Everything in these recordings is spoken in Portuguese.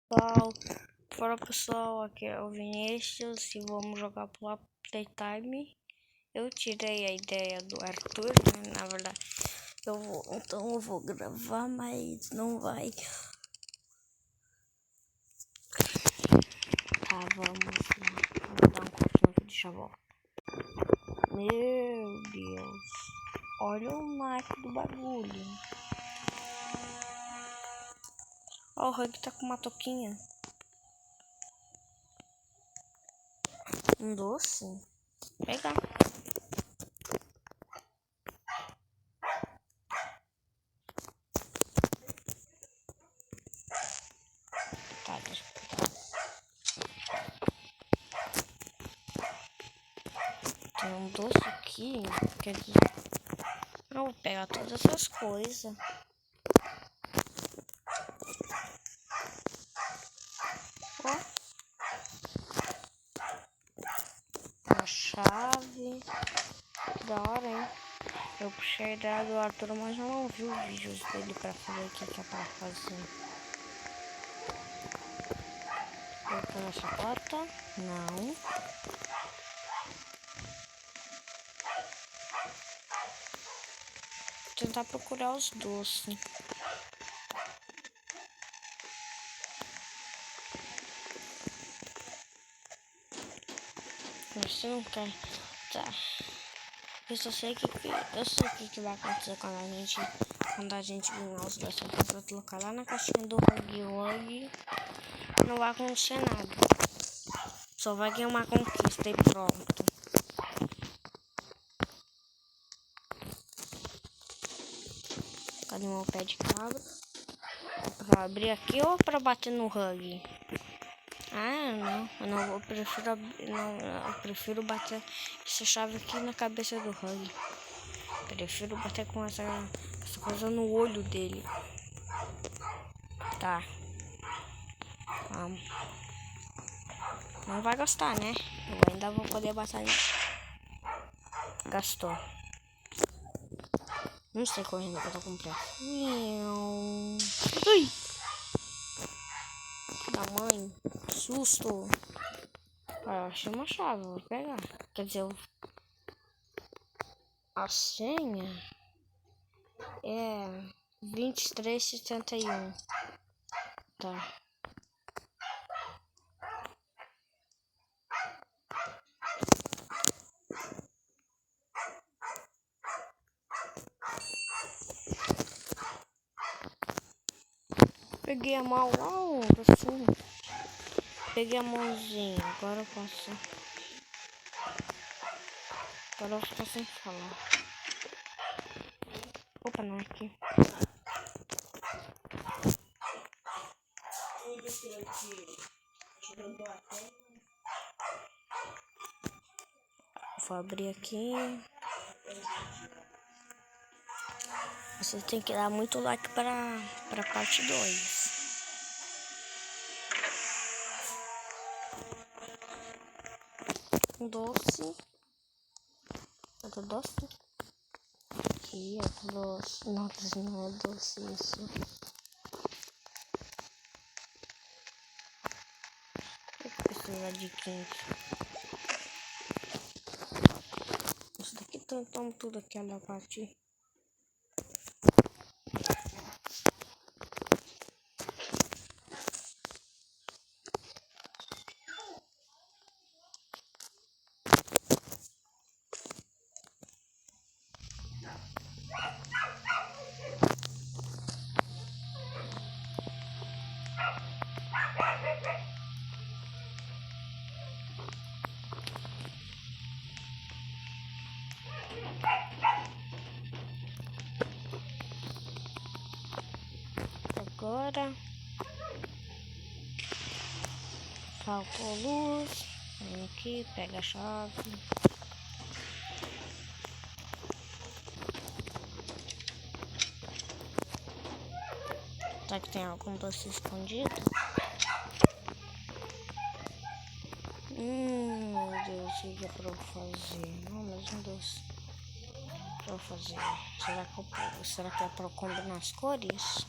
Pessoal, fala pessoal, aqui é o Vinícius e vamos jogar pela Playtime. Eu tirei a ideia do Arthur, né? Na verdade então eu vou gravar, mas não vai. Tá, vamos lá. Vou dar um pouquinho aqui, deixa eu voltar. Meu Deus, olha o marco do bagulho. Ó, o Hug tá com uma toquinha. Um doce? Pegar. Tá, deixa eu pegar. Tem um doce aqui, quer dizer... Eu vou pegar todas essas coisas. Ó. Uma chave. Que da hora, hein? Eu puxei a ideia do Arthur, mas eu não vi os vídeos dele pra saber o que é pra fazer. Vou pegar essa porta. Não. Vou tentar procurar os doces. Você não quer. Tá. Eu só sei que o que vai acontecer quando a gente ganhar os dois. Eu vou colocar lá na caixinha do Hug Wug. Não vai acontecer nada. Só vai ganhar uma conquista e pronto. Cadê meu pé de cabra? Pra abrir aqui ou pra bater no Hug? Ah, não. Eu prefiro bater essa chave aqui na cabeça do Hug. Prefiro bater com essa coisa no olho dele. Tá. Vamos. Não vai gastar, né? Eu ainda vou poder bater. Gastou. Não sei correndo que eu tô com pressa. Ui! Da mãe. Susto. Ah, achei uma chave, vou pegar. Quer dizer, a senha é 2371. Tá. Peguei a mão lá, assim. Peguei a mãozinha, agora eu posso. Agora eu vou ficar sem falar. Opa, não é aqui. Vou abrir aqui. Você tem que dar muito like pra parte 2. Um doce. Outro doce. Aqui, outro doce. Não é doce isso. Eu preciso de quente. Isso daqui toma tudo aquela parte. Agora faltou luz. Vem aqui, pega a chave. Será que tem algum doce escondido? Meu Deus, o que é pra eu fazer? Não, mas um doce pra eu fazer. Será que é pra eu combinar as cores?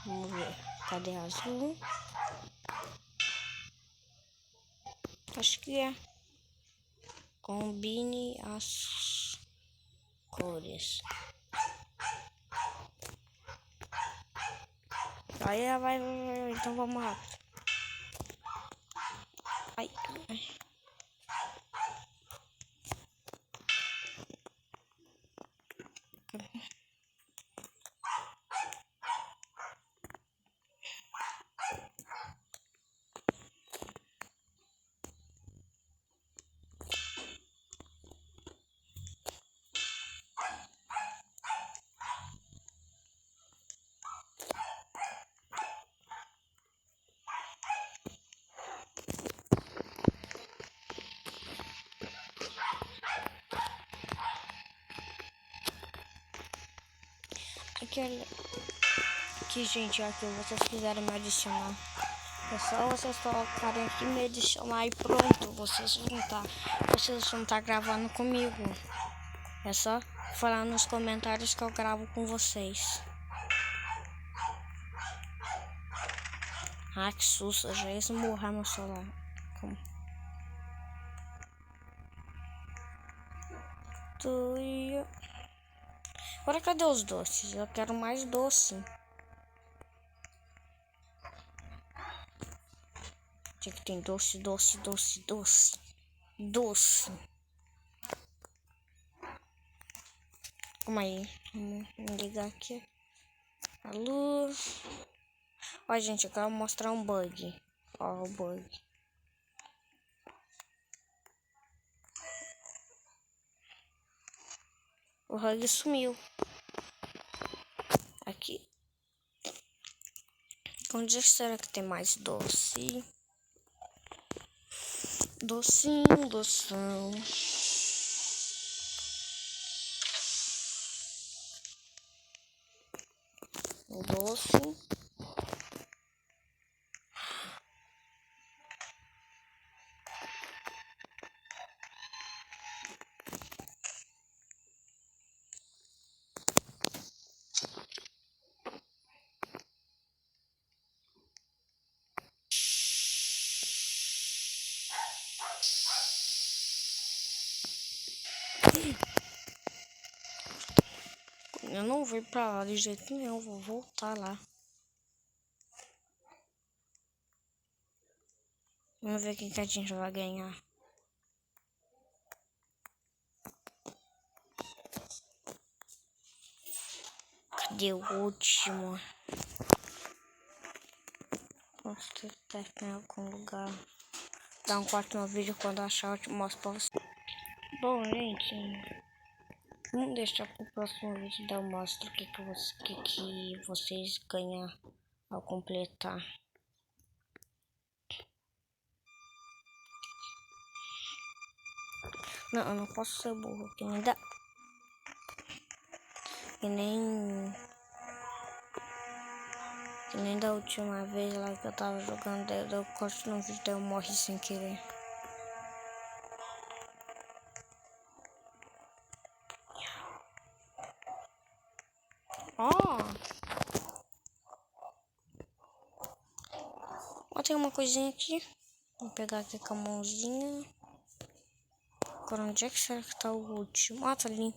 Vamos ver. Cadê azul? Acho que é. Combine as cores. Aí vai. Então vamos lá. Ai. Aqui, gente, aqui vocês quiserem me adicionar. É só vocês colocarem aqui me adicionar e pronto. Vocês vão estar gravando comigo. É só falar nos comentários que eu gravo com vocês. Ah, que susto, eu já ia esmurrar meu celular. Como? Agora cadê os doces? Eu quero mais doce. Tinha que tem doce. Calma aí. Vamos ligar aqui a luz. Ó, gente, eu quero mostrar um bug. Ó, o bug. O Hug sumiu. Aqui. Onde será que tem mais doce? Docinho, doção. O doce. Eu não vou pra lá de jeito nenhum, vou voltar lá. Vamos ver quem que a gente vai ganhar. Cadê o último? Posso ter em algum lugar. Dá um corte no vídeo, quando achar eu te mostro pra você. Bom, gente, vamos deixar pro próximo vídeo, eu mostro o que vocês ganham ao completar. Não, eu não posso ser burro, que nem dá. Que nem da última vez lá que eu tava jogando, eu corto no vídeo, eu morri sem querer. Ó, tem uma coisinha aqui. Vou pegar aqui com a mãozinha. Agora onde é que será que tá o último? Ah, tá ali.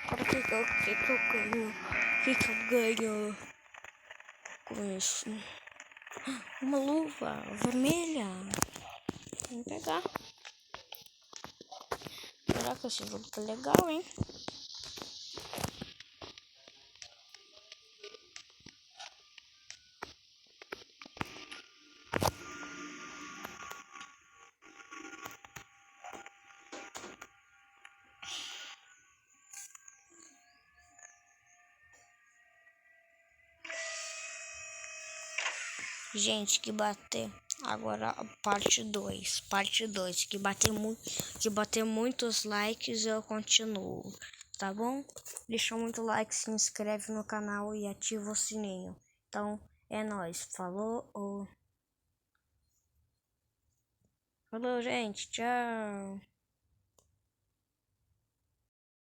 Agora o que que eu ganho com isso? Uma luva vermelha. Vamos pegar. Caraca, esse jogo tá legal, hein? Gente, que bater. Agora a parte 2. Parte 2. Que bater muitos likes eu continuo. Tá bom? Deixa muito like, se inscreve no canal e ativa o sininho. Então, é nóis. Falou, gente. Tchau.